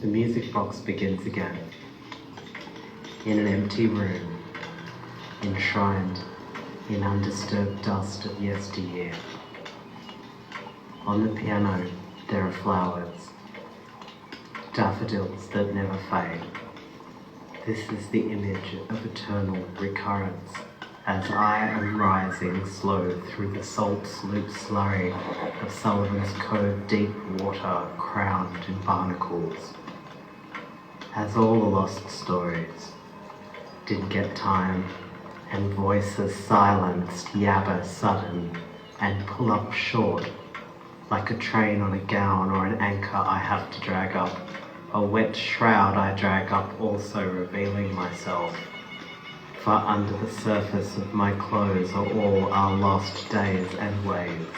The music box begins again. In an empty room, enshrined in undisturbed dust of yesteryear. On the piano there are flowers, daffodils that never fade. This is the image of eternal recurrence, as I am rising slow through the salt sloop slurry of Sullivan's Cove deep water crowned in barnacles. As all the lost stories did get time, and voices silenced yabber sudden and pull up short, like a train on a gown or an anchor I have to drag up. A wet shroud I drag up, also revealing myself. For under the surface of my clothes are all our lost days and waves.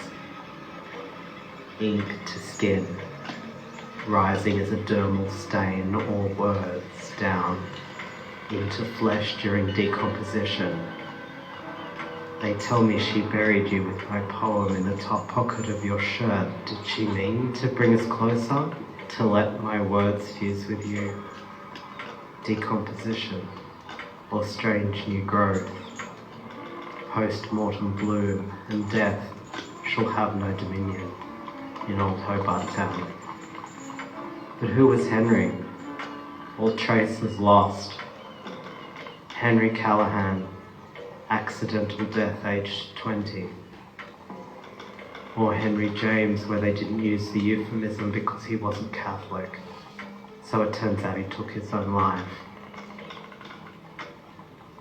Ink to skin, rising as a dermal stain, all words down into flesh during decomposition. They tell me she buried you with my poem in the top pocket of your shirt. Did she mean to bring us closer? To let my words fuse with you? Decomposition, or strange new growth, post-mortem bloom and death shall have no dominion in old Hobart Town. But who was Henry? All traces lost. Henry Callahan, accidental death aged 20. Or Henry James, where they didn't use the euphemism because he wasn't Catholic. So it turns out he took his own life.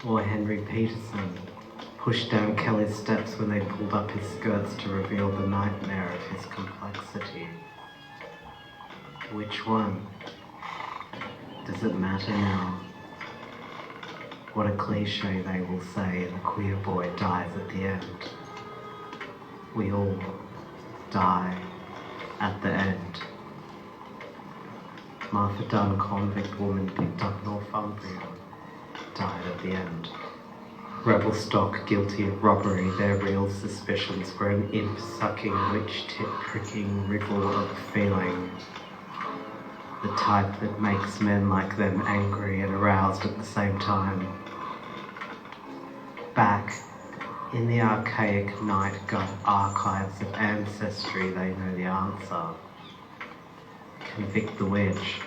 Or Henry Peterson, pushed down Kelly's steps when they pulled up his skirts to reveal the nightmare of his complexity. Which one? Does it matter now? What a cliche they will say, and the queer boy dies at the end. We all die at the end. Martha Dunn, convict woman picked up Northumbria, died at the end. Rebel stock guilty of robbery, their real suspicions were an imp-sucking, witch-tip pricking wriggle of feeling. The type that makes men like them angry and aroused at the same time. Back in the archaic night gut archives of ancestry, they know the answer. Convict the witch.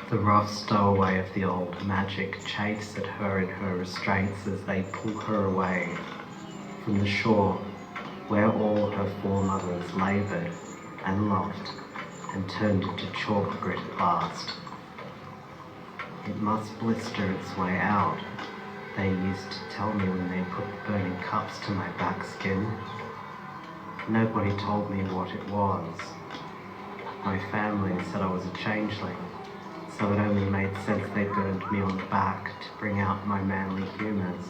The rough stowaway of the old magic chafes at her in her restraints as they pull her away from the shore where all her foremothers laboured and loved and turned into chalk grit at last. It must blister its way out, they used to tell me when they put burning cups to my back skin. Nobody told me what it was. My family said I was a changeling, so it only made sense they burned me on the back to bring out my manly humours,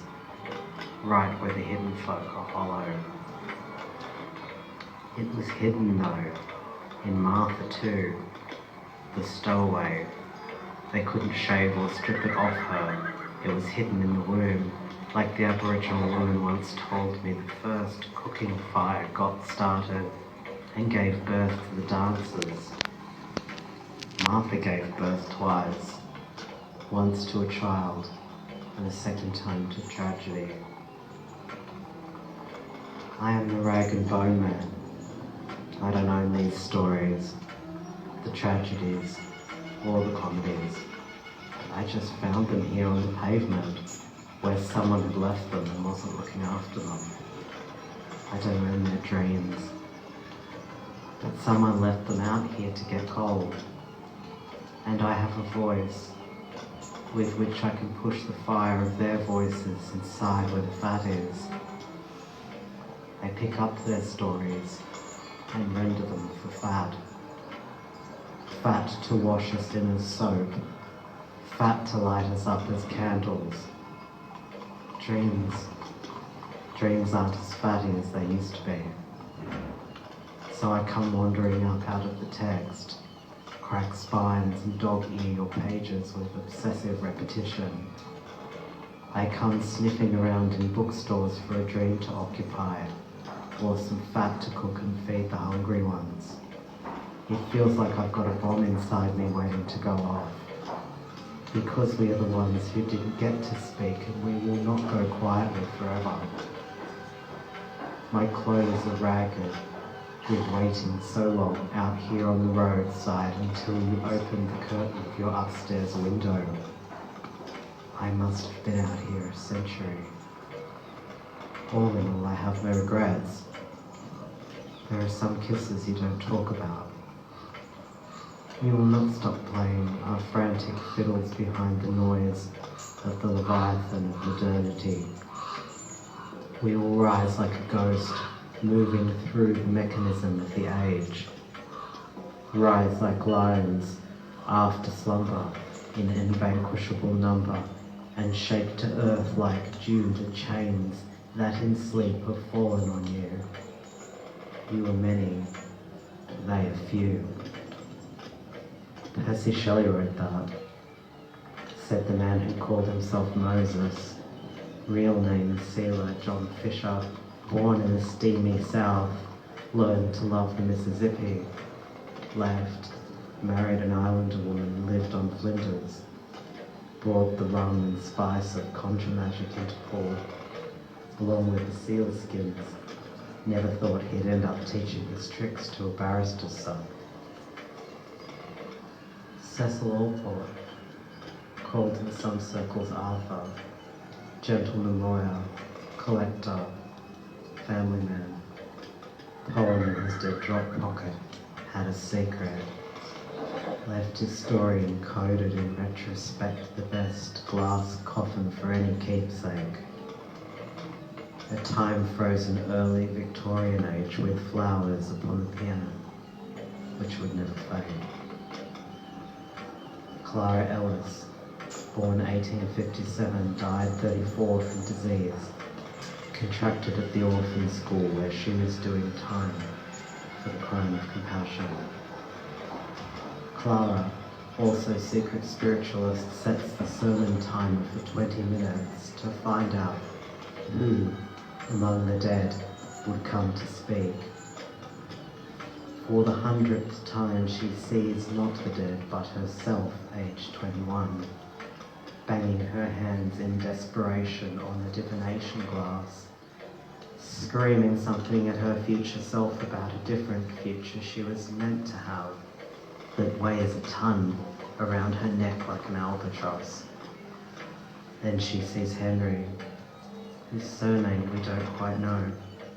right where the hidden folk are hollow. It was hidden though, in Martha too, the stowaway. They couldn't shave or strip it off her. It was hidden in the womb, like the Aboriginal woman once told me the first cooking fire got started and gave birth to the dancers. Martha gave birth twice, once to a child and a second time to tragedy. I am the rag and bone man. I don't own these stories, the tragedies, or the comedies. I just found them here on the pavement, where someone had left them and wasn't looking after them. I don't own their dreams, but someone left them out here to get cold. And I have a voice with which I can push the fire of their voices inside where the fat is. I pick up their stories and render them for fat. Fat to wash us in as soap, fat to light us up as candles. Dreams aren't as fatty as they used to be. So I come wandering up out of the text, crack spines and dog-ear your pages with obsessive repetition. I come sniffing around in bookstores for a dream to occupy, or some fat to cook and feed the hungry ones. It feels like I've got a bomb inside me waiting to go off. Because we are the ones who didn't get to speak, and we will not go quietly forever. My clothes are ragged with waiting so long out here on the roadside until you opened the curtain of your upstairs window. I must have been out here a century. All in all, I have no regrets. There are some kisses you don't talk about. You will not stop playing our frantic fiddles behind the noise of the Leviathan of modernity. We will rise like a ghost, moving through the mechanism of the age. Rise like lions after slumber in invanquishable number, and shake to earth like dew the chains that in sleep have fallen on you. You are many, they are few. Percy Shelley wrote that, said the man who called himself Moses, real name Selah John Fisher, born in the steamy South, learned to love the Mississippi, left, married an islander woman, lived on Flinders, brought the rum and spice of conjure magic into port, along with the seal skins. Never thought he'd end up teaching his tricks to a barrister's son. Cecil Alport, called in some circles Arthur, gentleman lawyer, collector, family man, poem in his dead drop pocket, had a secret, left his story encoded in retrospect, the best glass coffin for any keepsake. A time-frozen early Victorian age with flowers upon the piano, which would never fade. Clara Ellis, born 1857, died 34 from disease, contracted at the orphan school where she was doing time for the crime of compassion. Clara, also secret spiritualist, sets the sermon timer for 20 minutes to find out who among the dead would come to speak. For the 100th time she sees not the dead but herself, aged 21, banging her hands in desperation on the divination glass, screaming something at her future self about a different future she was meant to have that weighs a ton around her neck like an albatross. Then she sees Henry, whose surname we don't quite know,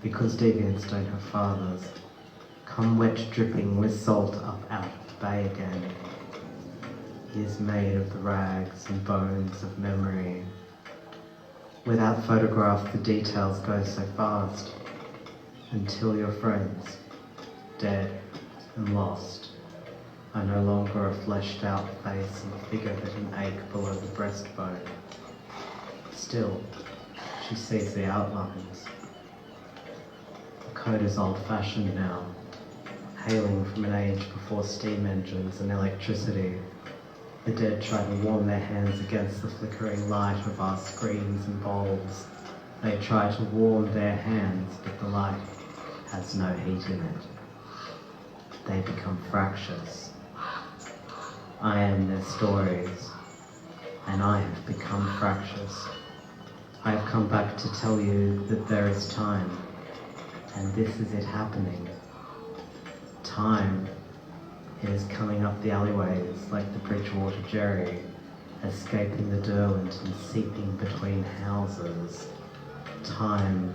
because deviants don't have fathers, come wet dripping with salt up out of the bay again. He is made of the rags and bones of memory. Without photograph, the details go so fast, until your friends, dead and lost, are no longer a fleshed out face and figure but an ache below the breastbone. Still, she sees the outlines. The code is old-fashioned now, hailing from an age before steam engines and electricity. The dead try to warm their hands against the flickering light of our screens and bulbs. They try to warm their hands, but the light has no heat in it. They become fractious. I am their stories, and I have become fractious. I have come back to tell you that there is time, and this is it happening. Time. It is coming up the alleyways like the Bridgewater Jerry, escaping the Derwent and seeping between houses. Time.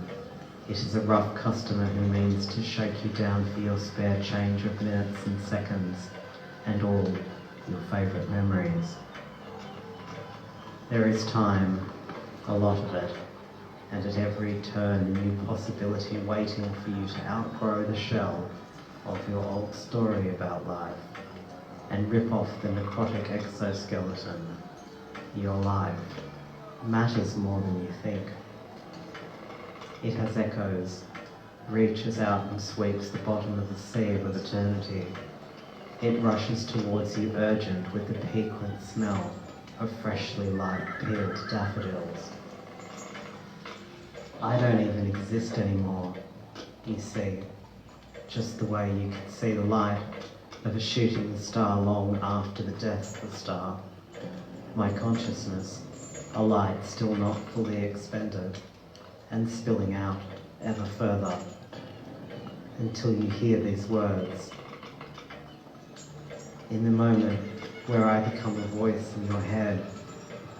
It is a rough customer who means to shake you down for your spare change of minutes and seconds, and all your favourite memories. There is time, a lot of it, and at every turn a new possibility waiting for you to outgrow the shell of your old story about life and rip off the necrotic exoskeleton. Your life matters more than you think. It has echoes, reaches out and sweeps the bottom of the sea with eternity. It rushes towards you urgent with the piquant smell of freshly peeled daffodils. I don't even exist anymore, you see, just the way you can see the light of a shooting star long after the death of the star. My consciousness, a light still not fully expended, and spilling out ever further, until you hear these words. In the moment where I become a voice in your head,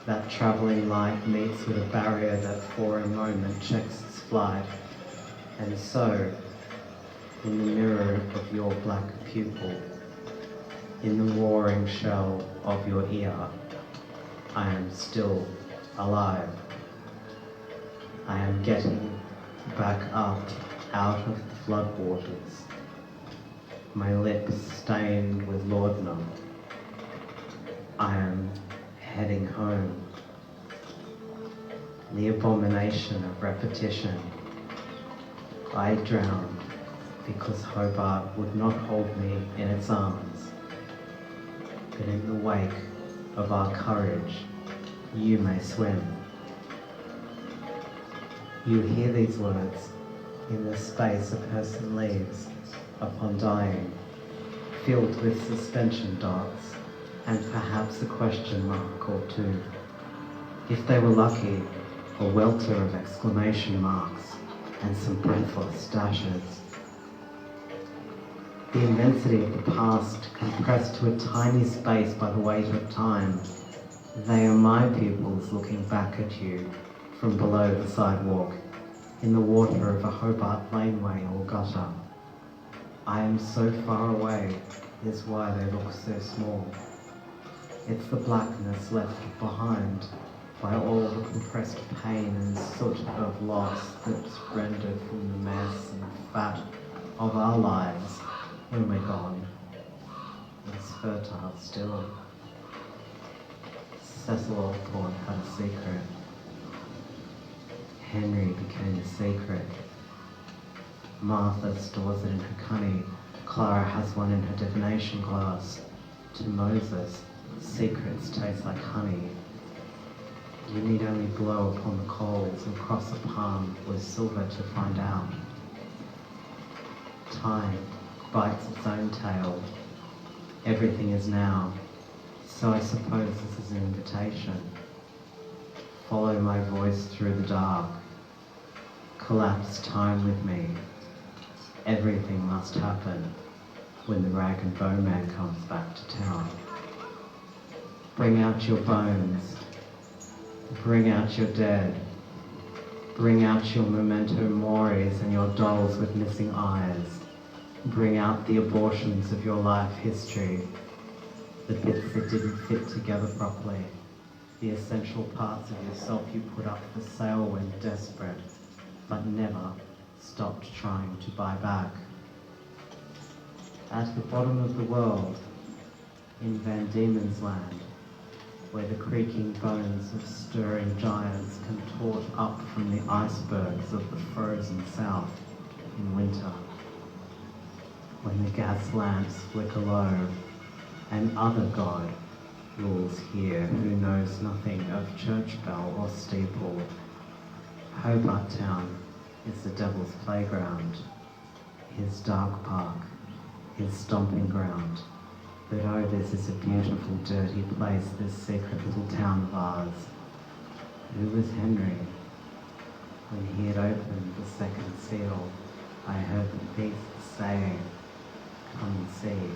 that travelling light meets with a barrier that for a moment checks its flight, and so, in the mirror of your black pupil, in the roaring shell of your ear, I am still alive. I am getting back up out of the floodwaters, my lips stained with laudanum. I am heading home. The abomination of repetition. I drowned because Hobart would not hold me in its arms. But in the wake of our courage, you may swim. You hear these words in the space a person leaves upon dying, filled with suspension dots and perhaps a question mark or two. If they were lucky, a welter of exclamation marks and some breathless dashes. The immensity of the past compressed to a tiny space by the weight of time. They are my pupils looking back at you from below the sidewalk, in the water of a Hobart laneway or gutter. I am so far away is why they look so small. It's the blackness left behind by all the compressed pain and soot of loss that's rendered from the mess and fat of our lives when we're gone. It's fertile still. Cecil Althorne had a secret. Henry became a secret. Martha stores it in her cunny. Clara has one in her divination glass. To Moses, secrets taste like honey. You need only blow upon the coals and cross a palm with silver to find out. Time bites its own tail. Everything is now. So I suppose this is an invitation. Follow my voice through the dark. Collapse time with me. Everything must happen when the rag and bone man comes back to town. Bring out your bones. Bring out your dead. Bring out your memento moris and your dolls with missing eyes. Bring out the abortions of your life history, the bits that didn't fit together properly, the essential parts of yourself you put up for sale when desperate, but never stopped trying to buy back. At the bottom of the world, in Van Diemen's Land, where the creaking bones of stirring giants contort up from the icebergs of the frozen south in winter, when the gas lamps flicker low, and other God rules here who knows nothing of church bell or steeple. Hobart Town is the devil's playground, his dark park, his stomping ground. But oh, this is a beautiful, dirty place, this secret little town of ours. Who was Henry? When he had opened the second seal, I heard the thief saying, "Come and see."